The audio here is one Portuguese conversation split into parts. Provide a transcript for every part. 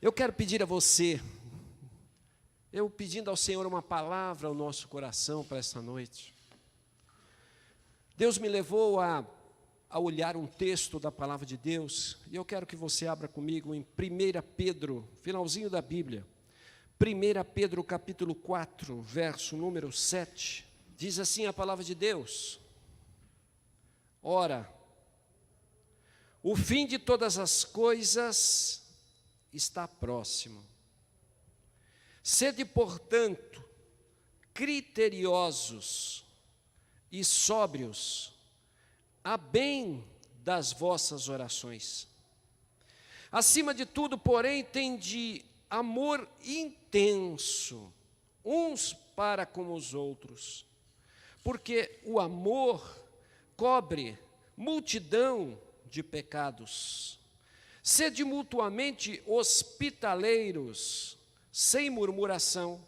Eu quero pedir a você, eu pedindo ao Senhor uma palavra ao nosso coração para essa noite. Deus me levou a olhar um texto da palavra de Deus, e eu quero que você abra comigo em 1 Pedro, finalzinho da Bíblia. 1 Pedro capítulo 4, verso número 7, diz assim a palavra de Deus: Ora, o fim de todas as coisas está próximo. Sede, portanto, criteriosos e sóbrios, a bem das vossas orações. Acima de tudo, porém, tende amor intenso, uns para com os outros, porque o amor cobre multidão de pecados. Sede mutuamente hospitaleiros, sem murmuração.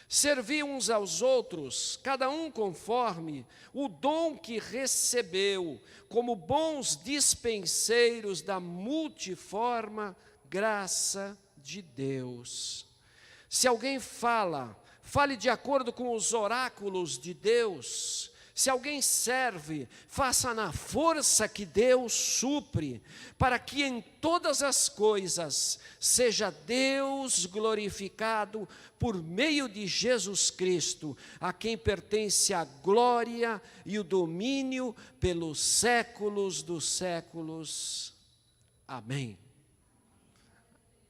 Servi uns aos outros, cada um conforme o dom que recebeu, como bons dispenseiros da multiforme graça de Deus. Se alguém fale de acordo com os oráculos de Deus. Se alguém serve, faça na força que Deus supre, para que em todas as coisas seja Deus glorificado por meio de Jesus Cristo, a quem pertence a glória e o domínio pelos séculos dos séculos. Amém.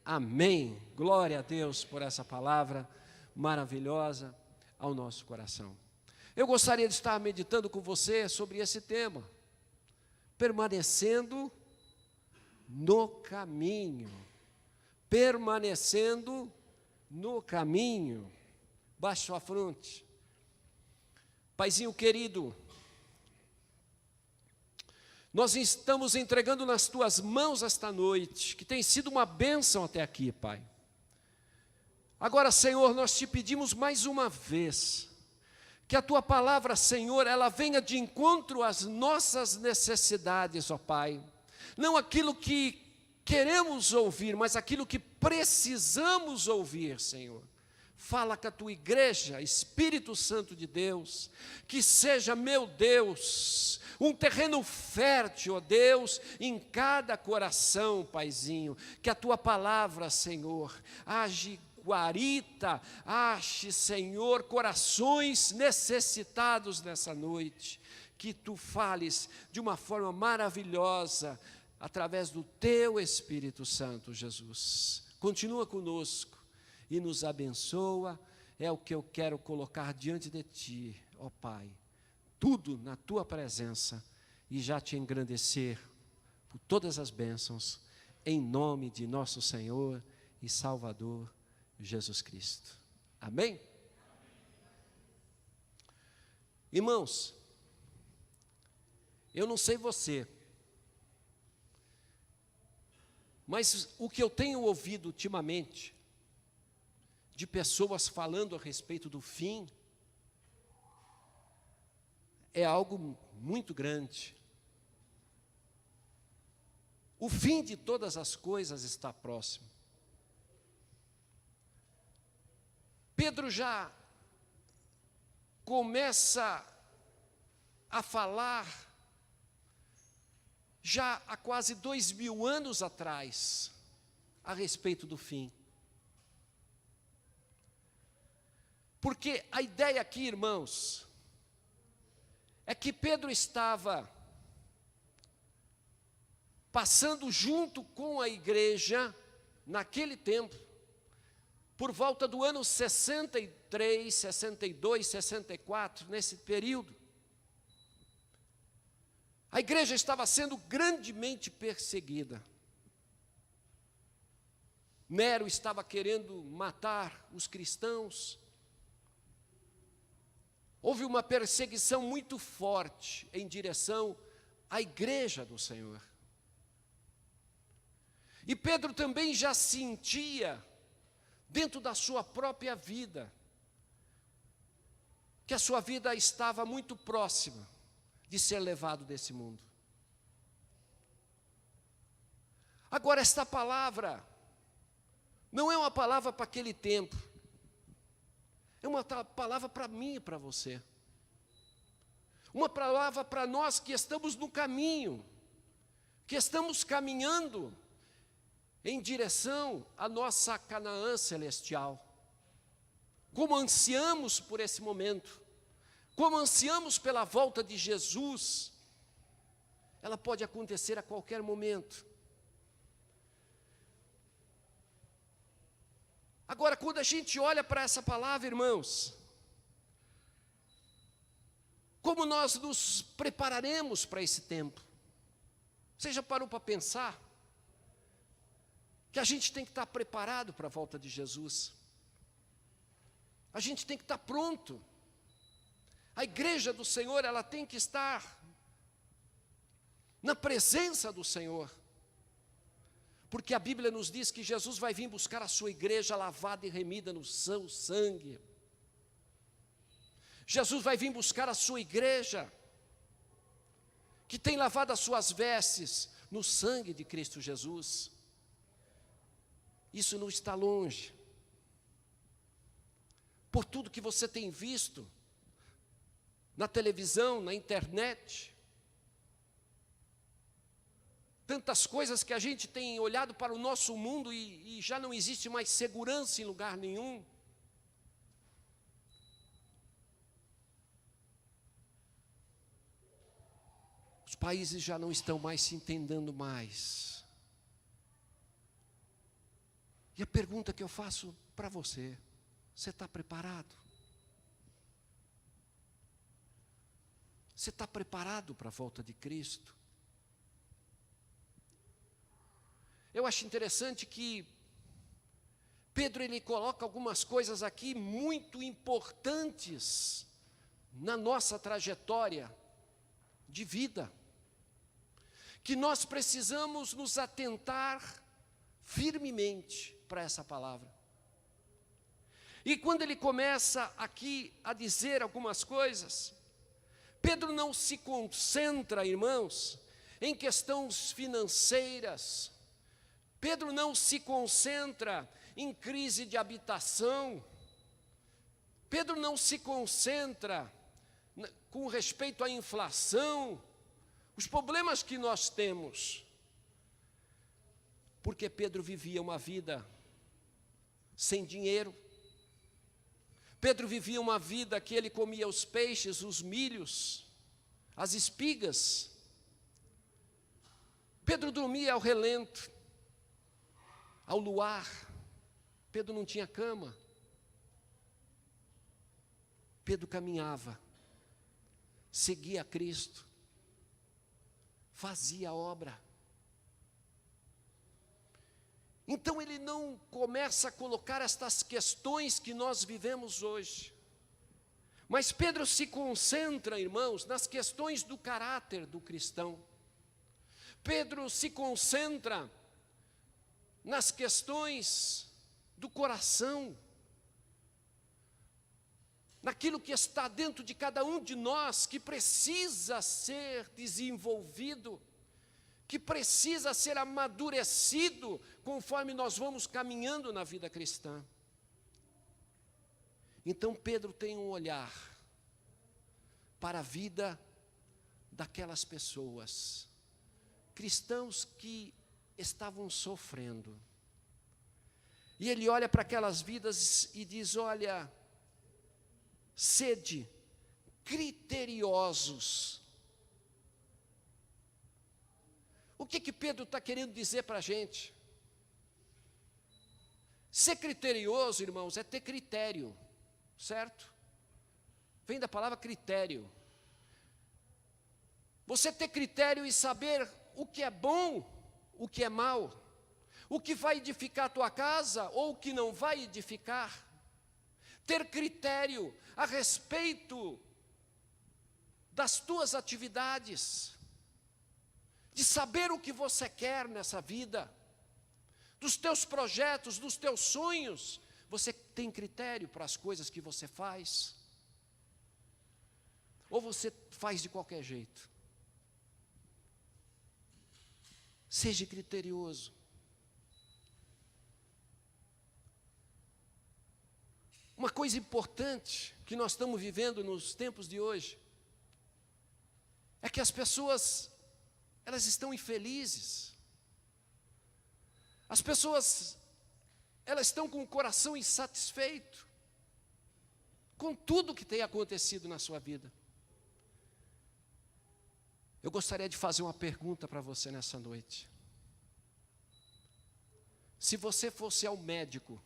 Amém. Glória a Deus por essa palavra maravilhosa ao nosso coração. Eu gostaria de estar meditando com você sobre esse tema, permanecendo no caminho, permanecendo no caminho. Baixe sua fronte. Paizinho querido, nós estamos entregando nas tuas mãos esta noite, que tem sido uma bênção até aqui, Pai. Agora, Senhor, nós te pedimos mais uma vez, que a Tua palavra, Senhor, ela venha de encontro às nossas necessidades, ó Pai. Não aquilo que queremos ouvir, mas aquilo que precisamos ouvir, Senhor. Fala com a Tua igreja, Espírito Santo de Deus, que seja, meu Deus, um terreno fértil, ó Deus, em cada coração, Paizinho. Que a Tua palavra, Senhor, age guarita, ache, Senhor, corações necessitados nessa noite, que Tu fales de uma forma maravilhosa, através do Teu Espírito Santo, Jesus. Continua conosco e nos abençoa, é o que eu quero colocar diante de Ti, ó Pai, tudo na Tua presença, e já Te engrandecer por todas as bênçãos, em nome de nosso Senhor e Salvador, Jesus Cristo. Amém? Irmãos, eu não sei você, mas o que eu tenho ouvido ultimamente, de pessoas falando a respeito do fim, é algo muito grande. O fim de todas as coisas está próximo. Pedro já começa a falar, já há quase 2000 anos atrás, a respeito do fim. Porque a ideia aqui, irmãos, é que Pedro estava passando junto com a igreja, naquele tempo, por volta do ano 63, 62, 64, nesse período. A igreja estava sendo grandemente perseguida. Nero estava querendo matar os cristãos. Houve uma perseguição muito forte em direção à igreja do Senhor. E Pedro também já sentia, dentro da sua própria vida, que a sua vida estava muito próxima de ser levado desse mundo. Agora, esta palavra Não é uma palavra para aquele tempo. É uma palavra para mim e para você. Uma palavra para nós que estamos no caminho, que estamos caminhando em direção à nossa Canaã celestial. Como ansiamos por esse momento, como ansiamos pela volta de Jesus, ela pode acontecer a qualquer momento. Agora, quando a gente olha para essa palavra, irmãos, como nós nos prepararemos para esse tempo? Você já parou para pensar que a gente tem que estar preparado para a volta de Jesus? A gente tem que estar pronto. A igreja do Senhor, ela tem que estar na presença do Senhor. Porque a Bíblia nos diz que Jesus vai vir buscar a sua igreja lavada e remida no seu sangue. Jesus vai vir buscar a sua igreja, que tem lavado as suas vestes no sangue de Cristo Jesus. Isso não está longe. Por tudo que você tem visto, na televisão, na internet, tantas coisas que a gente tem olhado para o nosso mundo e já não existe mais segurança em lugar nenhum. Os países já não estão mais se entendendo mais. E a pergunta que eu faço para você: você está preparado? Você está preparado para a volta de Cristo? Eu acho interessante que Pedro, ele coloca algumas coisas aqui muito importantes na nossa trajetória de vida, que nós precisamos nos atentar firmemente para essa palavra. E quando ele começa aqui a dizer algumas coisas, Pedro não se concentra, irmãos, em questões financeiras. Pedro não se concentra em crise de habitação. Pedro não se concentra com respeito à inflação, os problemas que nós temos. Porque Pedro vivia uma vida sem dinheiro. Pedro vivia uma vida que ele comia os peixes, os milhos, as espigas. Pedro dormia ao relento, ao luar. Pedro não tinha cama. Pedro caminhava, seguia a Cristo, fazia a obra. Então ele não começa a colocar estas questões que nós vivemos hoje. Mas Pedro se concentra, irmãos, nas questões do caráter do cristão. Pedro se concentra nas questões do coração, naquilo que está dentro de cada um de nós, que precisa ser desenvolvido, que precisa ser amadurecido conforme nós vamos caminhando na vida cristã. Então Pedro tem um olhar para a vida daquelas pessoas, cristãos que estavam sofrendo. E ele olha para aquelas vidas e diz: olha, sede criteriosos. O que Pedro está querendo dizer para a gente? Ser criterioso, irmãos, é ter critério, certo? Vem da palavra critério. Você ter critério e saber o que é bom, o que é mal, o que vai edificar a tua casa ou o que não vai edificar. Ter critério a respeito das tuas atividades, de saber o que você quer nessa vida, dos teus projetos, dos teus sonhos. Você tem critério para as coisas que você faz? Ou você faz de qualquer jeito? Seja criterioso. Uma coisa importante que nós estamos vivendo nos tempos de hoje é que as pessoas, elas estão infelizes. As pessoas, elas estão com o coração insatisfeito com tudo que tem acontecido na sua vida. Eu gostaria de fazer uma pergunta para você nessa noite. Se você fosse ao médico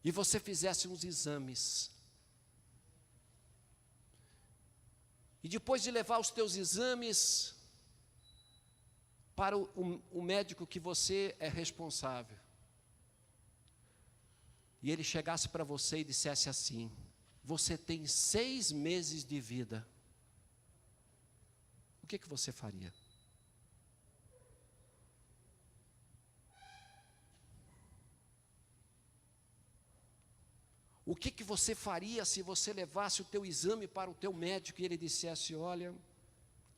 e você fizesse uns exames, e depois de levar os teus exames para o médico que você é responsável, e ele chegasse para você e dissesse assim: você tem 6 meses de vida, o que você faria? O que você faria se você levasse o teu exame para o teu médico e ele dissesse: olha,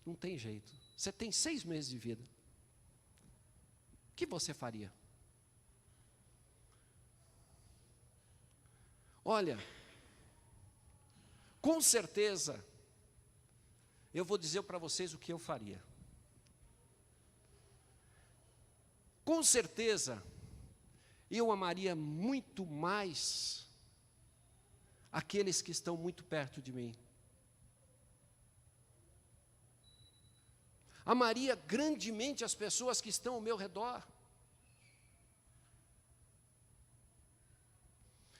não tem jeito, você tem 6 meses de vida? O que você faria? Olha, com certeza, eu vou dizer para vocês o que eu faria. Com certeza, eu amaria muito mais aqueles que estão muito perto de mim. Amaria grandemente as pessoas que estão ao meu redor.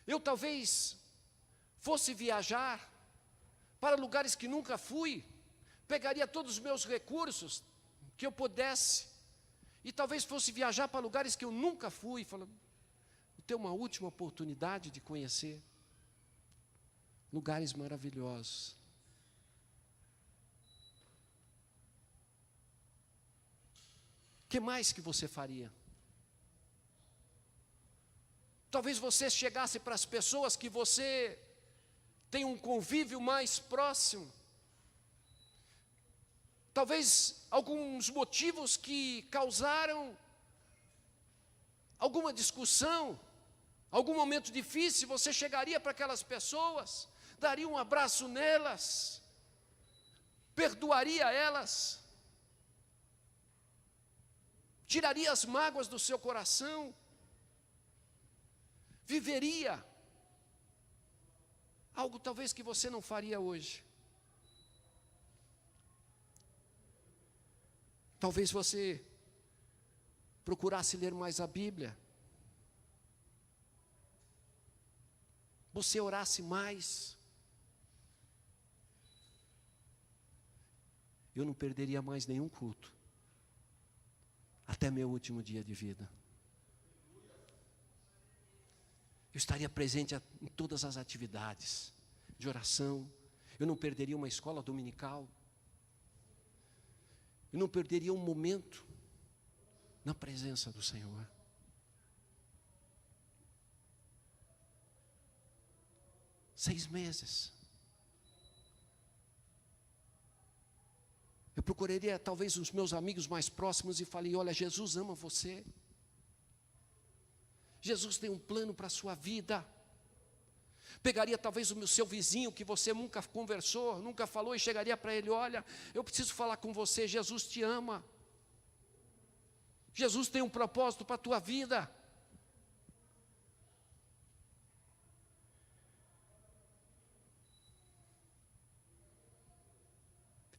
Eu talvez fosse viajar para lugares que nunca fui, pegaria todos os meus recursos que eu pudesse, e talvez fosse viajar para lugares que eu nunca fui, falando, vou ter uma última oportunidade de conhecer lugares maravilhosos. O que mais que você faria? Talvez você chegasse para as pessoas que você tem um convívio mais próximo. Talvez alguns motivos que causaram alguma discussão, algum momento difícil, você chegaria para aquelas pessoas, daria um abraço nelas, perdoaria elas, tiraria as mágoas do seu coração, viveria algo talvez que você não faria hoje. Talvez você procurasse ler mais a Bíblia, você orasse mais. Eu não perderia mais nenhum culto, até meu último dia de vida. Eu estaria presente em todas as atividades de oração. Eu não perderia uma escola dominical. Eu não perderia um momento na presença do Senhor. Seis meses. Eu procuraria talvez os meus amigos mais próximos e falei: olha, Jesus ama você. Jesus tem um plano para a sua vida. Pegaria talvez o seu vizinho que você nunca conversou, nunca falou, e chegaria para ele: olha, eu preciso falar com você, Jesus te ama. Jesus tem um propósito para a tua vida.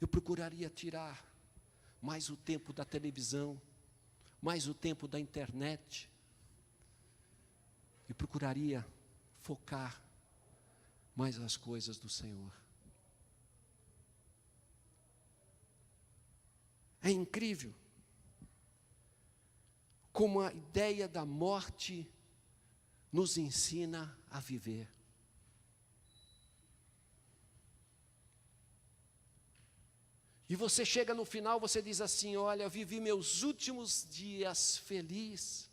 Eu procuraria tirar mais o tempo da televisão, mais o tempo da internet, e procuraria focar mais as coisas do Senhor. É incrível como a ideia da morte nos ensina a viver. E você chega no final, você diz assim: olha, vivi meus últimos dias feliz,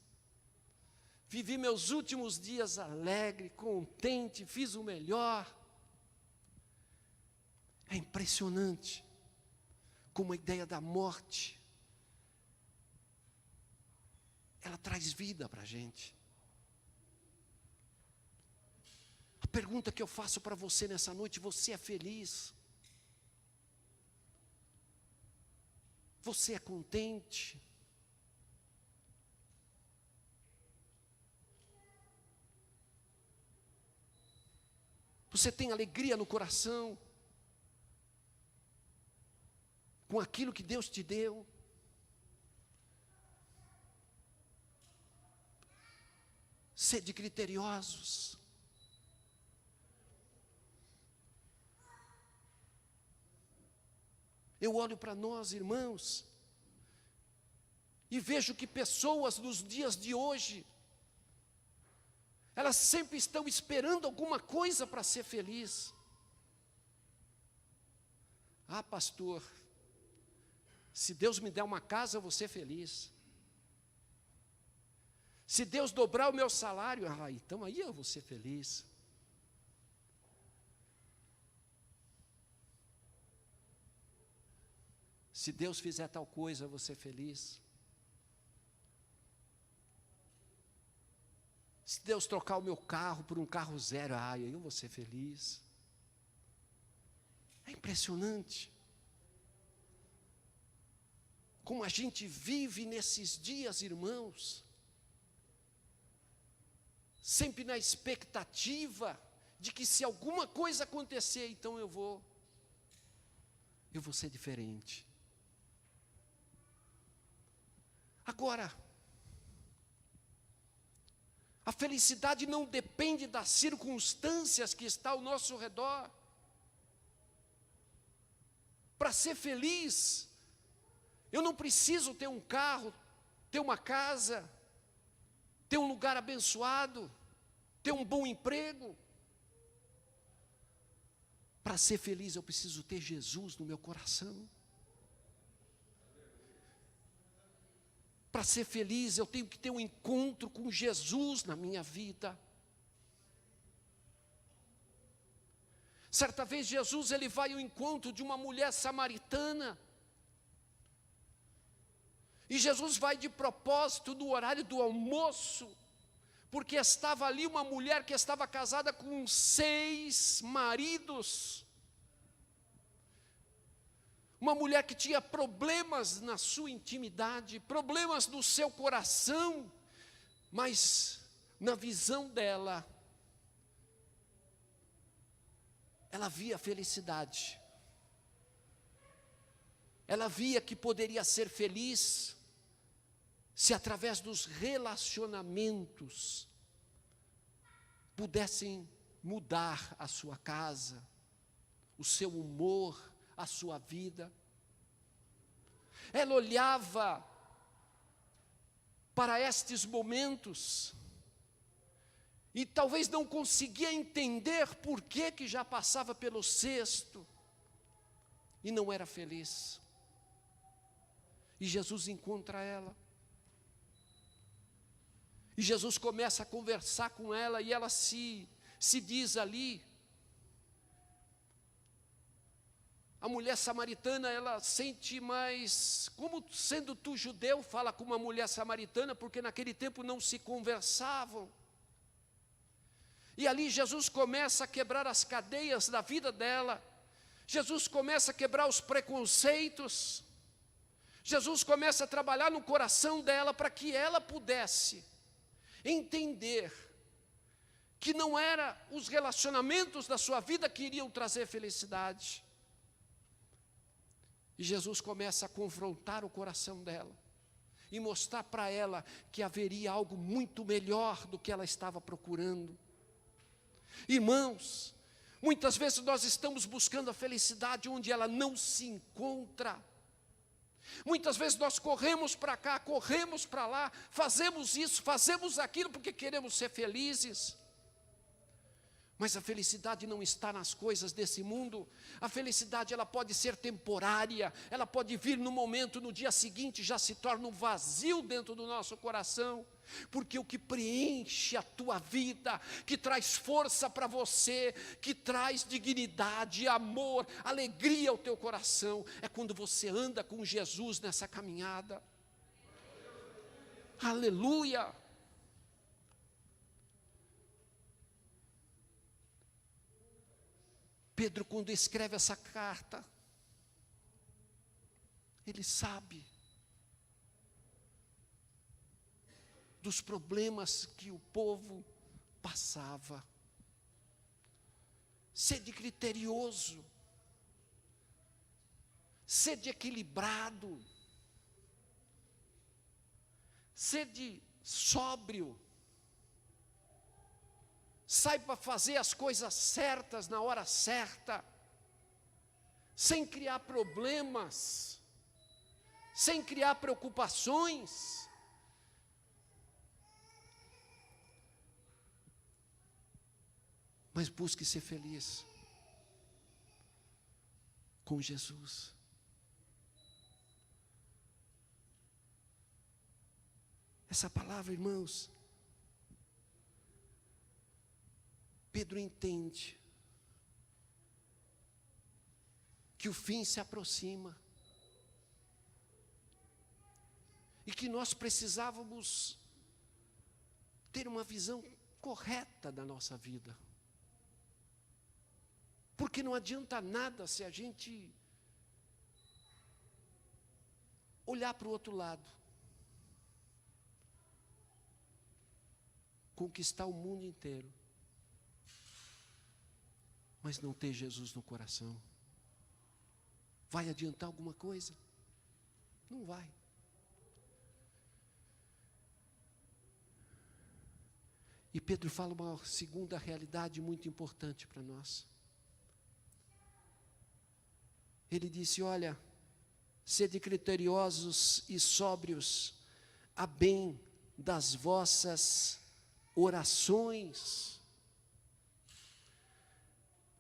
vivi meus últimos dias alegre, contente, fiz o melhor. É impressionante como a ideia da morte, ela traz vida para a gente. pergunta que eu faço para você nessa noite: você é feliz? Você é contente? Você tem alegria no coração com aquilo que Deus te deu? Sede criteriosos. Eu olho para nós, irmãos, e vejo que pessoas nos dias de hoje, elas sempre estão esperando alguma coisa para ser feliz. Ah, pastor, se Deus me der uma casa, eu vou ser feliz. Se Deus dobrar o meu salário, então aí eu vou ser feliz. Se Deus fizer tal coisa, eu vou ser feliz. Se Deus trocar o meu carro por um carro zero, aí eu vou ser feliz. É impressionante como a gente vive nesses dias, irmãos, sempre na expectativa de que se alguma coisa acontecer, então eu vou ser diferente. Agora, a felicidade não depende das circunstâncias que estão ao nosso redor. Para ser feliz, eu não preciso ter um carro, ter uma casa, ter um lugar abençoado, ter um bom emprego. Para ser feliz, eu preciso ter Jesus no meu coração. Para ser feliz, eu tenho que ter um encontro com Jesus na minha vida. Certa vez Jesus, ele vai ao encontro de uma mulher samaritana. E Jesus vai de propósito no horário do almoço, porque estava ali uma mulher que estava casada com 6 maridos. Uma mulher que tinha problemas na sua intimidade, problemas no seu coração, mas na visão dela, ela via felicidade. Ela via que poderia ser feliz se através dos relacionamentos pudessem mudar a sua casa, o seu humor, a sua vida. Ela olhava para estes momentos e talvez não conseguia entender por que já passava pelo cesto e não era feliz. E Jesus encontra ela. E Jesus começa a conversar com ela e ela se diz ali. A mulher samaritana, ela sente mais, como sendo tu judeu, fala com uma mulher samaritana, porque naquele tempo não se conversavam. E ali Jesus começa a quebrar as cadeias da vida dela. Jesus começa a quebrar os preconceitos. Jesus começa a trabalhar no coração dela para que ela pudesse entender que não era os relacionamentos da sua vida que iriam trazer felicidade. E Jesus começa a confrontar o coração dela e mostrar para ela que haveria algo muito melhor do que ela estava procurando. Irmãos, muitas vezes nós estamos buscando a felicidade onde ela não se encontra. Muitas vezes nós corremos para cá, corremos para lá, fazemos isso, fazemos aquilo porque queremos ser felizes. Mas a felicidade não está nas coisas desse mundo. A felicidade, ela pode ser temporária, ela pode vir no momento, no dia seguinte já se torna um vazio dentro do nosso coração. Porque o que preenche a tua vida, que traz força para você, que traz dignidade, amor, alegria ao teu coração, é quando você anda com Jesus nessa caminhada. Aleluia! Pedro, quando escreve essa carta, ele sabe dos problemas que o povo passava. Sede criterioso, sede equilibrado, sede sóbrio, saiba fazer as coisas certas na hora certa, sem criar problemas, sem criar preocupações. Mas busque ser feliz com Jesus. Essa palavra, irmãos, Pedro entende que o fim se aproxima e que nós precisávamos ter uma visão correta da nossa vida. Porque não adianta nada se a gente olhar para o outro lado, conquistar o mundo inteiro, mas não ter Jesus no coração. Vai adiantar alguma coisa? Não vai. E Pedro fala uma segunda realidade muito importante para nós. Ele disse: olha, sede criteriosos e sóbrios, a bem das vossas orações.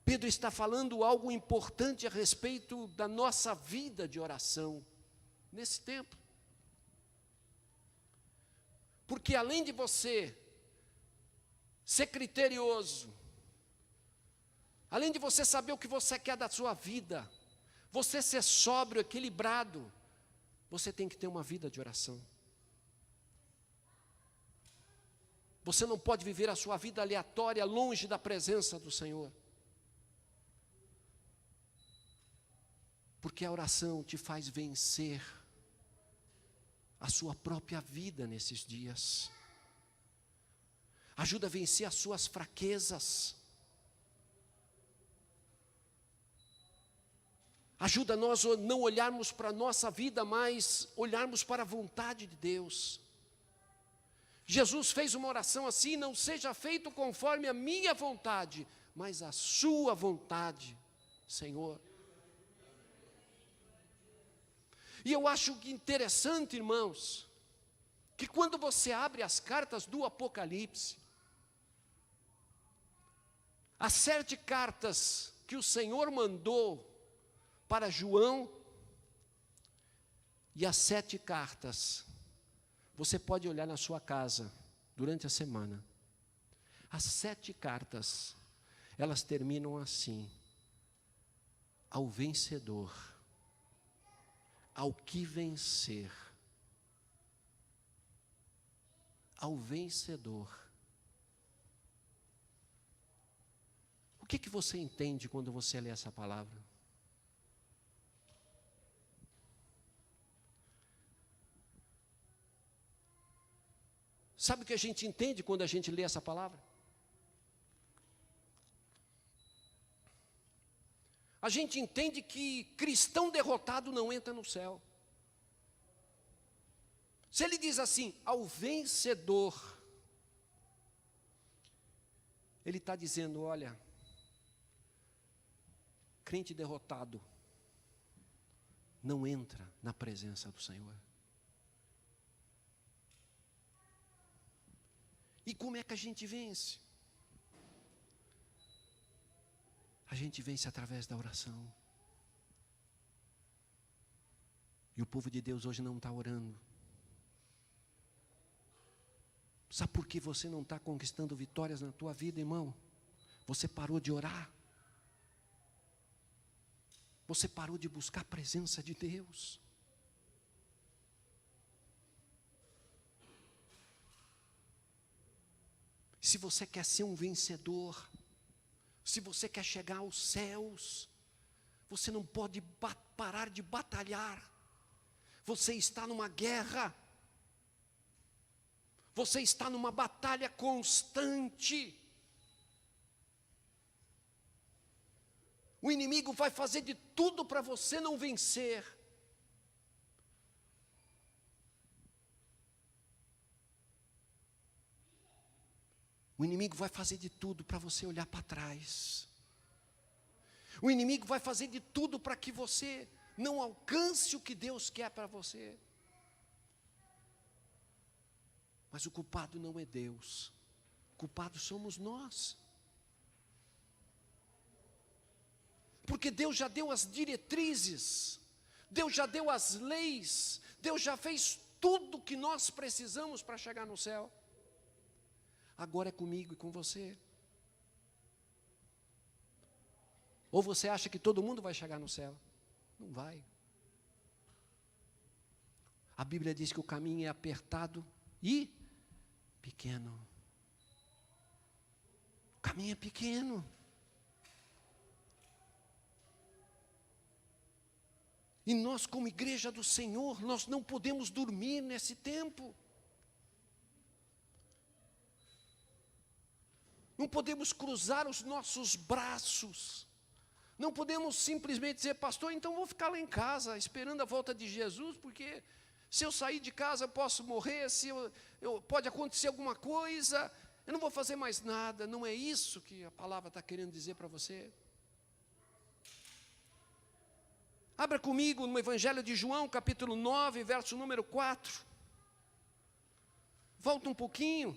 Pedro está falando algo importante a respeito da nossa vida de oração nesse tempo. Porque além de você ser criterioso, além de você saber o que você quer da sua vida, você ser sóbrio, equilibrado, você tem que ter uma vida de oração. Você não pode viver a sua vida aleatória, longe da presença do Senhor. Porque a oração te faz vencer a sua própria vida nesses dias. Ajuda a vencer as suas fraquezas. Ajuda nós a não olharmos para a nossa vida, mas olharmos para a vontade de Deus. Jesus fez uma oração assim: não seja feito conforme a minha vontade, mas a sua vontade, Senhor. E eu acho interessante, irmãos, que quando você abre as cartas do Apocalipse, as 7 cartas que o Senhor mandou para João, e as 7 cartas, você pode olhar na sua casa durante a semana. As 7 cartas, elas terminam assim: ao vencedor, ao que vencer, ao vencedor. O que você entende quando você lê essa palavra? Sabe o que a gente entende quando a gente lê essa palavra? A gente entende que cristão derrotado não entra no céu. Se ele diz assim, ao vencedor, ele está dizendo: olha, crente derrotado não entra na presença do Senhor. E como é que a gente vence? A gente vence através da oração. E o povo de Deus hoje não está orando. Sabe por que você não está conquistando vitórias na tua vida, irmão? Você parou de orar. Você parou de buscar a presença de Deus. Se você quer ser um vencedor, Se você quer chegar aos céus, você não pode parar de batalhar. Você está numa guerra. Você está numa batalha constante. O inimigo vai fazer de tudo para você não vencer. O inimigo vai fazer de tudo para você olhar para trás. O inimigo vai fazer de tudo para que você não alcance o que Deus quer para você. Mas o culpado não é Deus. O culpado somos nós. Porque Deus já deu as diretrizes, Deus já deu as leis, Deus já fez tudo o que nós precisamos para chegar no céu. Agora é comigo e com você. Ou você acha que todo mundo vai chegar no céu? Não vai. A Bíblia diz que o caminho é apertado e pequeno. O caminho é pequeno. E nós, como igreja do Senhor, nós não podemos dormir nesse tempo. Não podemos cruzar os nossos braços. Não podemos simplesmente dizer, pastor, então vou ficar lá em casa, esperando a volta de Jesus, porque se eu sair de casa eu posso morrer, se pode acontecer alguma coisa, eu não vou fazer mais nada. Não é isso que a palavra está querendo dizer para você. Abra comigo no Evangelho de João, capítulo 9, verso número 4. Volta um pouquinho.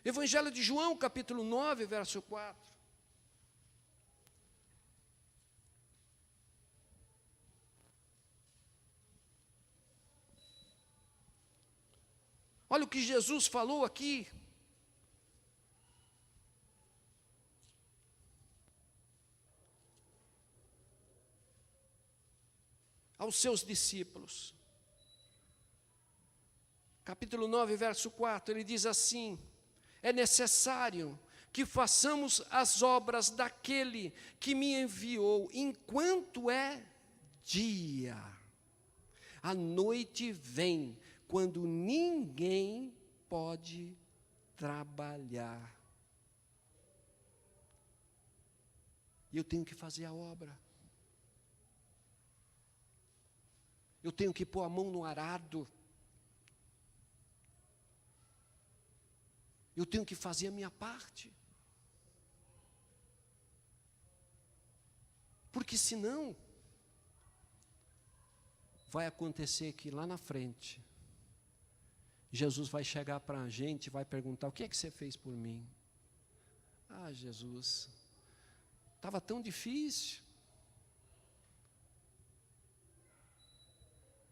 Evangelho de João, capítulo 9, verso 4. Olha o que Jesus falou aqui. Aos seus discípulos. Capítulo 9, verso 4, ele diz assim: é necessário que façamos as obras daquele que me enviou, enquanto é dia. A noite vem, quando ninguém pode trabalhar. E eu tenho que fazer a obra. Eu tenho que pôr a mão no arado. Eu tenho que fazer a minha parte. Porque senão, vai acontecer que lá na frente, Jesus vai chegar para a gente e vai perguntar, o que é que você fez por mim? Ah, Jesus, estava tão difícil.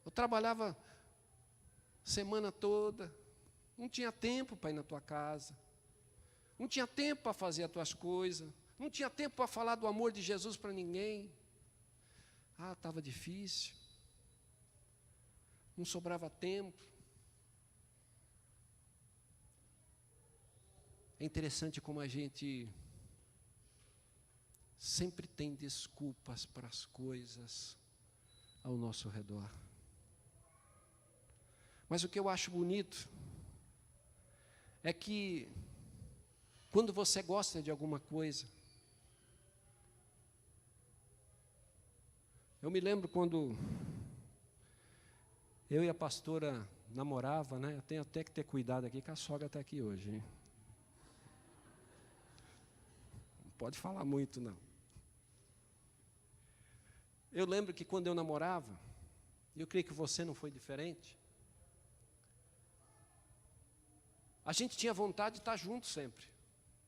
Eu trabalhava semana toda, não tinha tempo para ir na tua casa, não tinha tempo para fazer as tuas coisas, não tinha tempo para falar do amor de Jesus para ninguém. Ah, estava difícil, não sobrava tempo. É interessante como a gente sempre tem desculpas para as coisas ao nosso redor. Mas o que eu acho bonito é que quando você gosta de alguma coisa, eu me lembro quando eu e a pastora namorava, né? Eu tenho até que ter cuidado aqui, que a sogra está aqui hoje, hein? Não pode falar muito, não. Eu lembro que quando eu namorava, eu creio que você não foi diferente, a gente tinha vontade de estar junto sempre,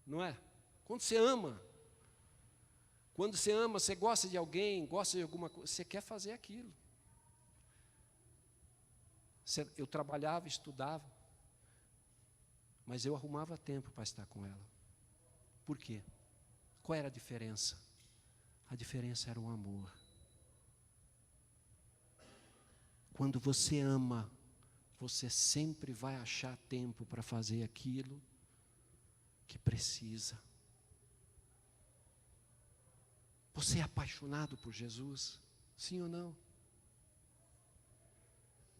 não é? Quando você ama, você gosta de alguém, gosta de alguma coisa, você quer fazer aquilo. Eu trabalhava, estudava, mas eu arrumava tempo para estar com ela. Por quê? Qual era a diferença? A diferença era o amor. Quando você ama, você sempre vai achar tempo para fazer aquilo que precisa. Você é apaixonado por Jesus? Sim ou não?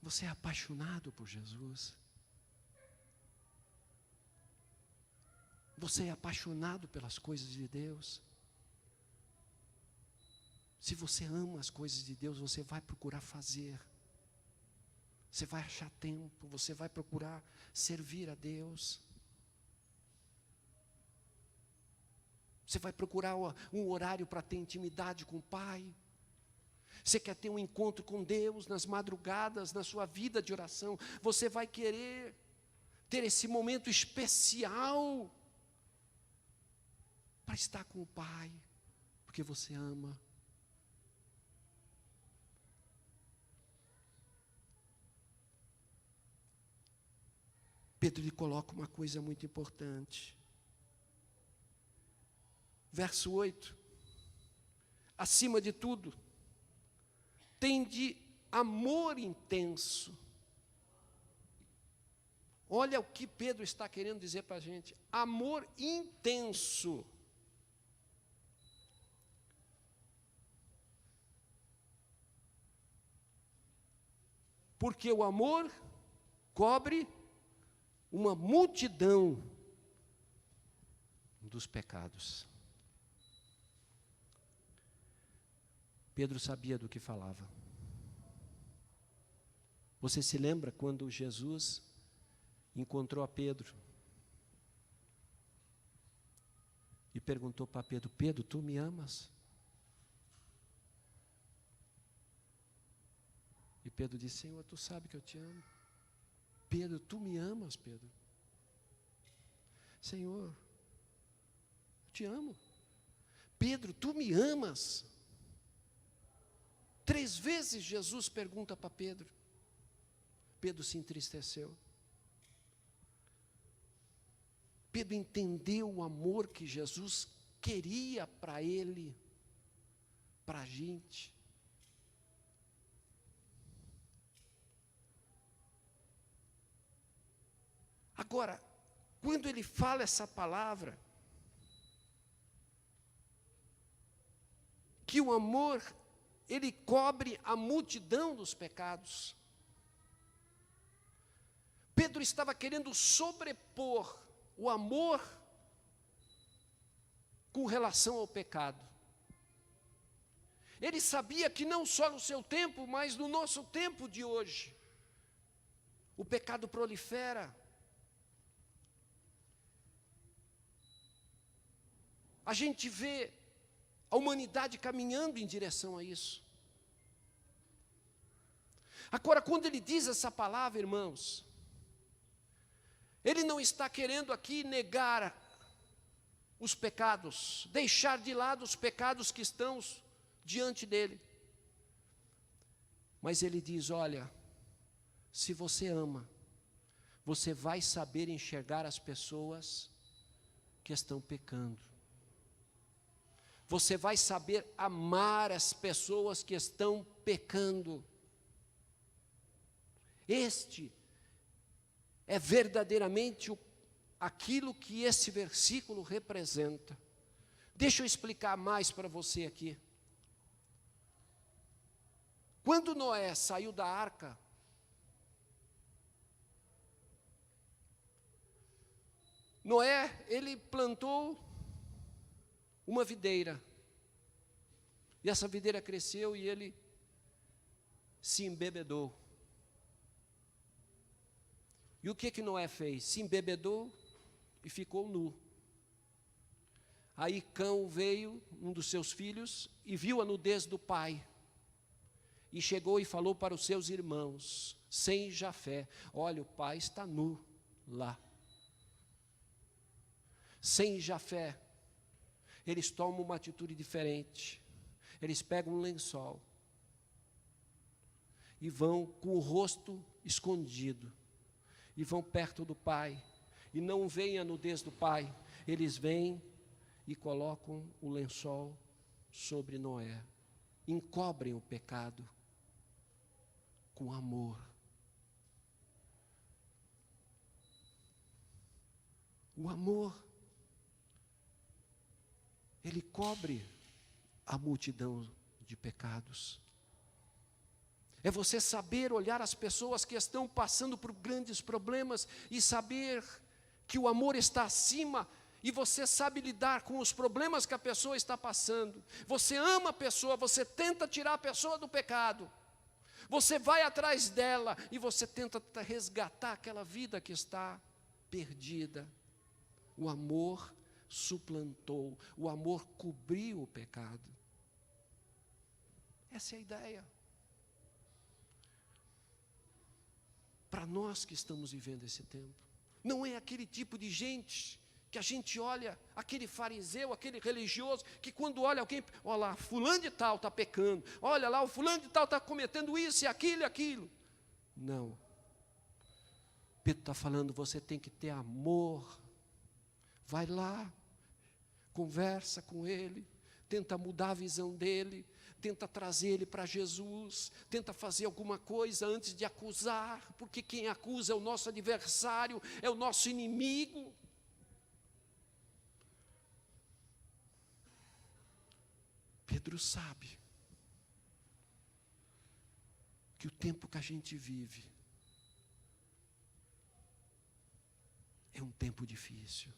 Você é apaixonado por Jesus? Você é apaixonado pelas coisas de Deus? Se você ama as coisas de Deus, você vai procurar fazer. Você vai achar tempo, você vai procurar servir a Deus. Você vai procurar um horário para ter intimidade com o Pai. Você quer ter um encontro com Deus nas madrugadas, na sua vida de oração. Você vai querer ter esse momento especial para estar com o Pai, porque você ama. Pedro lhe coloca uma coisa muito importante. Verso 8. Acima de tudo, tende amor intenso. Olha o que Pedro está querendo dizer para a gente. Amor intenso. Porque o amor cobre uma multidão dos pecados. Pedro sabia do que falava. Você se lembra quando Jesus encontrou a Pedro e perguntou para Pedro: Pedro, tu me amas? E Pedro disse: Senhor, tu sabe que eu te amo. Pedro, tu me amas, Pedro? Senhor, eu te amo. Pedro, tu me amas? 3 vezes Jesus pergunta para Pedro. Pedro se entristeceu. Pedro entendeu o amor que Jesus queria para ele, para a gente. Agora, quando ele fala essa palavra, que o amor, ele cobre a multidão dos pecados. Pedro estava querendo sobrepor o amor com relação ao pecado. Ele sabia que não só no seu tempo, mas no nosso tempo de hoje, o pecado prolifera. A gente vê a humanidade caminhando em direção a isso. Agora, quando ele diz essa palavra, irmãos, ele não está querendo aqui negar os pecados, deixar de lado os pecados que estão diante dele. Mas ele diz: olha, se você ama, você vai saber enxergar as pessoas que estão pecando. Você vai saber amar as pessoas que estão pecando. Este é verdadeiramente aquilo que esse versículo representa. Deixa eu explicar mais para você aqui. Quando Noé saiu da arca, Noé, ele plantou uma videira. E essa videira cresceu e ele se embebedou. E o que Noé fez? Se embebedou e ficou nu. Aí Cão veio, um dos seus filhos, e viu a nudez do pai. E chegou e falou para os seus irmãos, Sem e Jafé: olha, o pai está nu lá. Sem e Jafé, eles tomam uma atitude diferente. Eles pegam um lençol e vão com o rosto escondido, e vão perto do pai, e não veem a nudez do pai. Eles vêm e colocam o lençol sobre Noé, encobrem o pecado com amor. O amor Ele cobre a multidão de pecados. É você saber olhar as pessoas que estão passando por grandes problemas e saber que o amor está acima e você sabe lidar com os problemas que a pessoa está passando. Você ama a pessoa, você tenta tirar a pessoa do pecado. Você vai atrás dela e você tenta resgatar aquela vida que está perdida. O amor suplantou, o amor cobriu o pecado. Essa é a ideia. Para nós que estamos vivendo esse tempo, não é aquele tipo de gente que a gente olha, aquele fariseu, aquele religioso, que quando olha alguém, olha lá, fulano de tal está pecando, olha lá, o fulano de tal está cometendo isso e aquilo e aquilo. Não. Pedro está falando, você tem que ter amor. Vai lá, conversa com ele, tenta mudar a visão dele, tenta trazer ele para Jesus, tenta fazer alguma coisa antes de acusar, porque quem acusa é o nosso adversário, é o nosso inimigo. Pedro sabe que o tempo que a gente vive é um tempo difícil.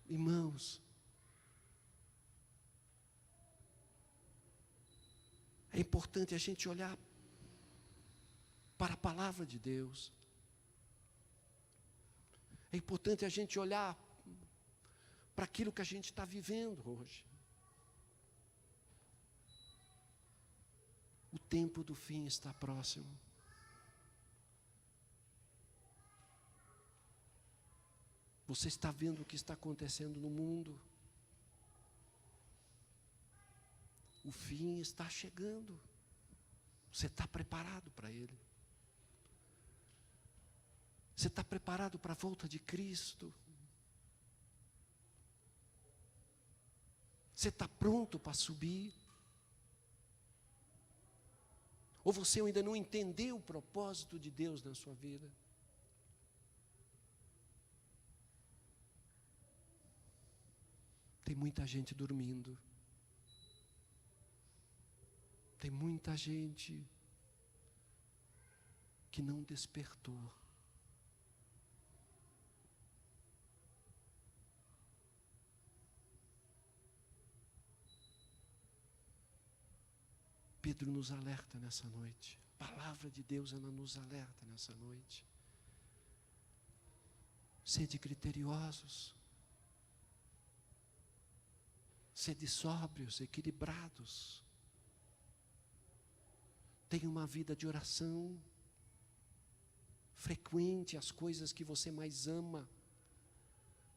Irmãos, é importante a gente olhar para a palavra de Deus. É importante a gente olhar para aquilo que a gente está vivendo hoje. O tempo do fim está próximo. Você está vendo o que está acontecendo no mundo? O fim está chegando. Você está preparado para ele? Você está preparado para a volta de Cristo? Você está pronto para subir? Ou você ainda não entendeu o propósito de Deus na sua vida? Tem muita gente dormindo. Tem muita gente que não despertou. Pedro nos alerta nessa noite. A palavra de Deus, ela nos alerta nessa noite. Sede criteriosos. Sede sóbrios, equilibrados. Tenha uma vida de oração. Frequente as coisas que você mais ama.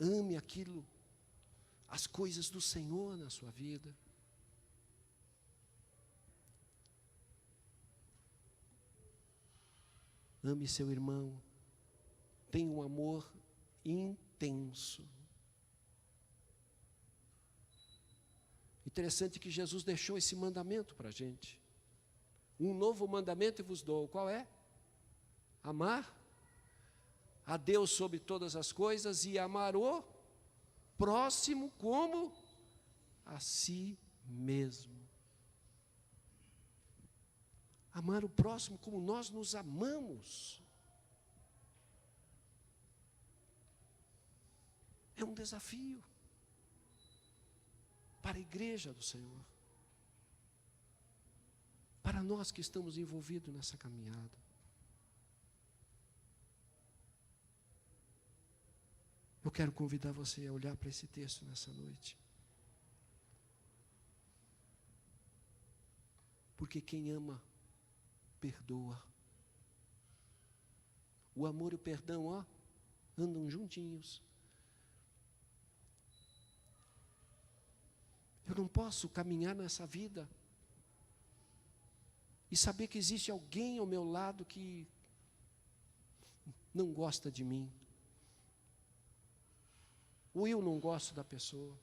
Ame aquilo, as coisas do Senhor na sua vida. Ame seu irmão. Tenha um amor intenso. Interessante que Jesus deixou esse mandamento para a gente. Um novo mandamento vos dou. Qual é? Amar a Deus sobre todas as coisas e amar o próximo como a si mesmo. Amar o próximo como nós nos amamos. É um desafio para a igreja do Senhor. Para nós que estamos envolvidos nessa caminhada. Eu quero convidar você a olhar para esse texto nessa noite. Porque quem ama, perdoa. O amor e o perdão, ó, andam juntinhos. Eu não posso caminhar nessa vida e saber que existe alguém ao meu lado que não gosta de mim. Ou eu não gosto da pessoa.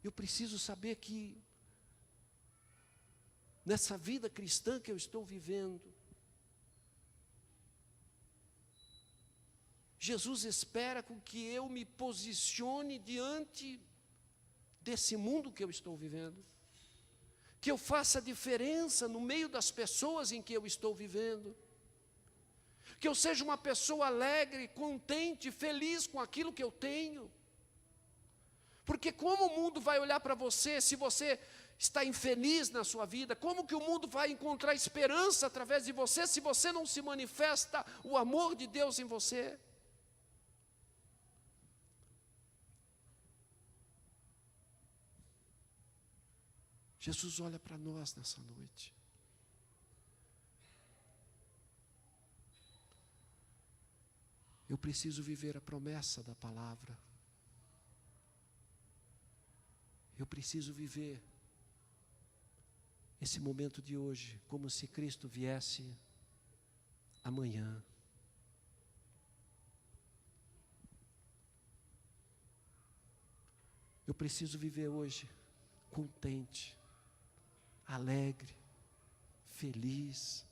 Eu preciso saber que nessa vida cristã que eu estou vivendo, Jesus espera com que eu me posicione diante desse mundo que eu estou vivendo, que eu faça diferença no meio das pessoas em que eu estou vivendo, que eu seja uma pessoa alegre, contente, feliz com aquilo que eu tenho. Porque como o mundo vai olhar para você se você está infeliz na sua vida? Como que o mundo vai encontrar esperança através de você se você não se manifesta o amor de Deus em você? Jesus olha para nós nessa noite. Eu preciso viver a promessa da palavra. Eu preciso viver esse momento de hoje como se Cristo viesse amanhã. Eu preciso viver hoje contente, alegre, feliz.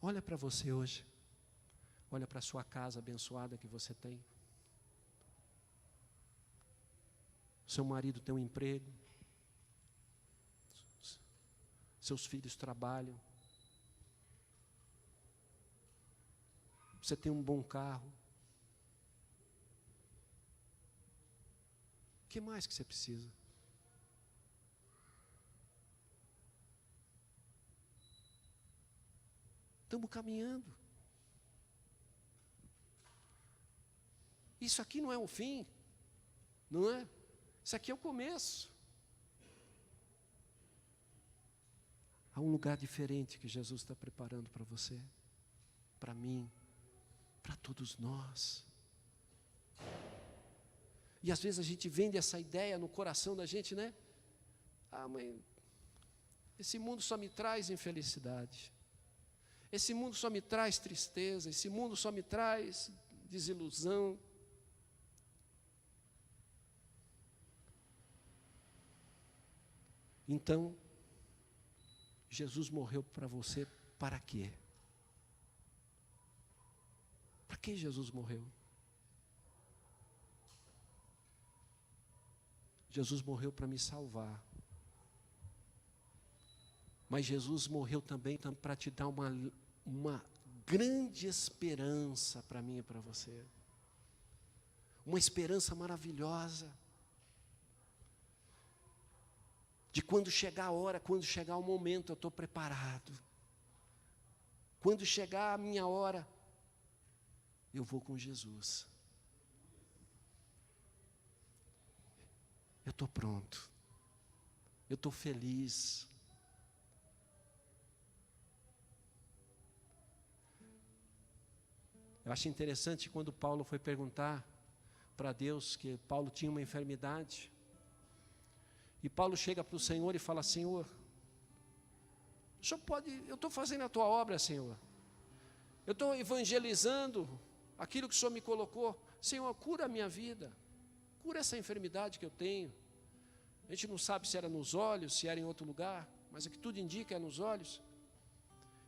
Olha para você hoje. Olha para a sua casa abençoada que você tem. Seu marido tem um emprego. Seus filhos trabalham. Você tem um bom carro. O que mais que você precisa? Estamos caminhando. Isso aqui não é o fim, não é? Isso aqui é o começo. Há um lugar diferente que Jesus está preparando para você, para mim, para todos nós. E às vezes a gente vende essa ideia no coração da gente, né? Ah, mãe, esse mundo só me traz infelicidade. Esse mundo só me traz tristeza. Esse mundo só me traz desilusão. Então, Jesus morreu para você para quê? Para que Jesus morreu? Jesus morreu para me salvar. Mas Jesus morreu também para te dar uma grande esperança para mim e para você. Uma esperança maravilhosa. De quando chegar a hora, quando chegar o momento, eu estou preparado. Quando chegar a minha hora, eu vou com Jesus. Eu estou pronto. Eu estou feliz. Eu acho interessante quando Paulo foi perguntar para Deus que Paulo tinha uma enfermidade. E Paulo chega para o Senhor e fala: Senhor, o Senhor pode, eu estou fazendo a tua obra, Senhor. Eu estou evangelizando aquilo que o Senhor me colocou. Senhor, cura a minha vida. Cura essa enfermidade que eu tenho. A gente não sabe se era nos olhos, se era em outro lugar, mas o que tudo indica é nos olhos.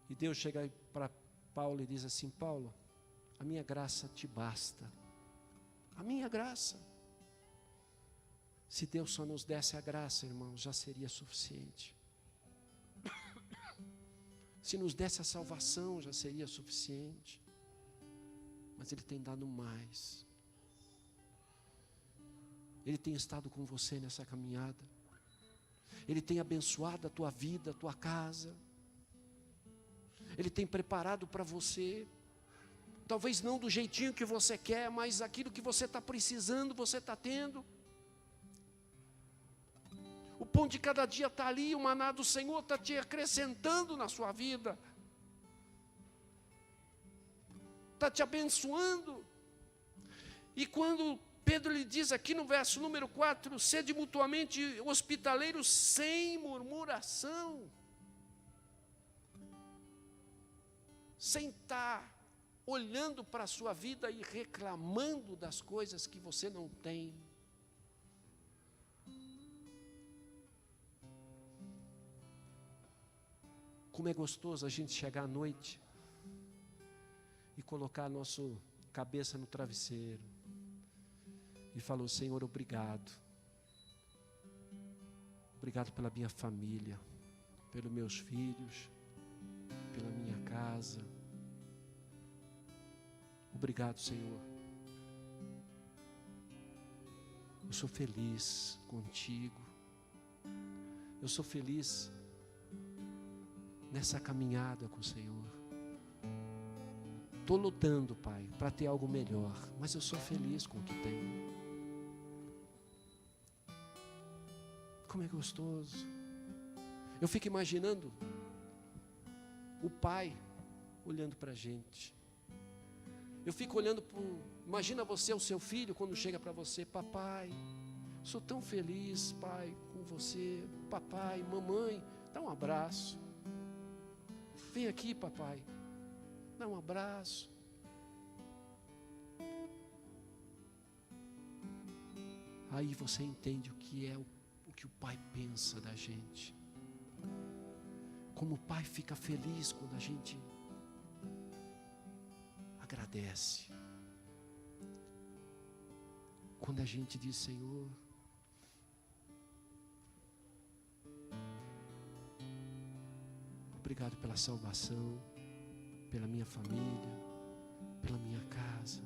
E Deus chega para Paulo e diz assim: Paulo, a minha graça te basta. A minha graça. Se Deus só nos desse a graça, irmãos, já seria suficiente. Se nos desse a salvação, já seria suficiente. Mas Ele tem dado mais. Ele tem estado com você nessa caminhada. Ele tem abençoado a tua vida, a tua casa. Ele tem preparado para você, talvez não do jeitinho que você quer, mas aquilo que você está precisando, você está tendo. O pão de cada dia está ali, o maná do Senhor está te acrescentando na sua vida. Está te abençoando. E quando Pedro lhe diz aqui no verso número 4, sede mutuamente hospitaleiros sem murmuração. Sem estar olhando para a sua vida e reclamando das coisas que você não tem. Como é gostoso a gente chegar à noite e colocar a nossa cabeça no travesseiro. E falou: Senhor, obrigado. Obrigado pela minha família, pelos meus filhos, pela minha casa. Obrigado, Senhor. Eu sou feliz contigo. Eu sou feliz nessa caminhada com o Senhor. Estou lutando, Pai, para ter algo melhor, mas eu sou feliz com o que tenho. Como é gostoso. Eu fico imaginando o pai olhando para a gente. Eu fico olhando para... Imagina você, o seu filho, quando chega para você: papai, sou tão feliz, pai, com você. Papai, mamãe, dá um abraço. Vem aqui, papai, dá um abraço. Aí você entende o que é o que o pai pensa da gente. Como o pai fica feliz quando a gente agradece. Quando a gente diz: Senhor, obrigado pela salvação, pela minha família, pela minha casa.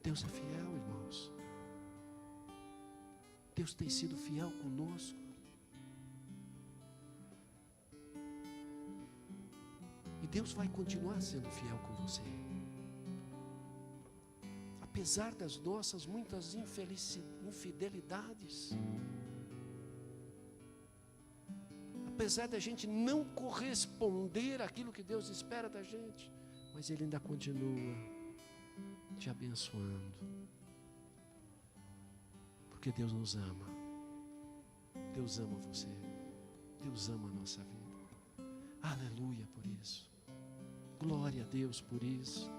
Deus é fiel, irmãos. Deus tem sido fiel conosco. E Deus vai continuar sendo fiel com você. Apesar das nossas muitas infidelidades. Apesar da gente não corresponder àquilo que Deus espera da gente. Mas Ele ainda continua te abençoando, porque Deus nos ama. Deus ama você. Deus ama a nossa vida. Aleluia por isso. Glória a Deus por isso.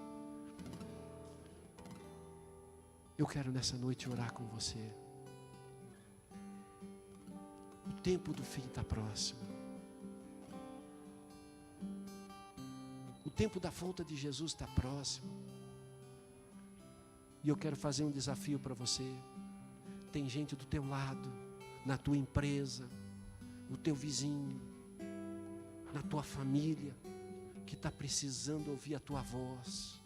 Eu quero nessa noite orar com você. O tempo do fim está próximo. O tempo da volta de Jesus está próximo. E eu quero fazer um desafio para você. Tem gente do teu lado, na tua empresa, no teu vizinho, na tua família, que está precisando ouvir a tua voz.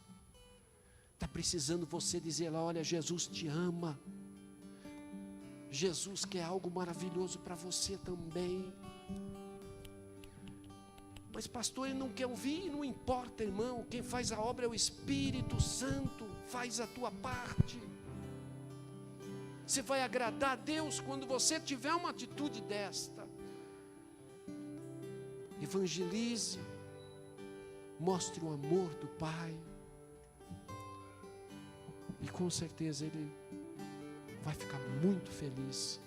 Está precisando você dizer lá: olha, Jesus te ama. Jesus quer algo maravilhoso para você também. Mas pastor, ele não quer ouvir. Não importa, irmão. Quem faz a obra é o Espírito Santo. Faz a tua parte. Você vai agradar a Deus quando você tiver uma atitude desta. Evangelize. Mostre o amor do Pai. E com certeza Ele vai ficar muito feliz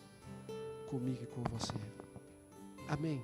comigo e com você. Amém.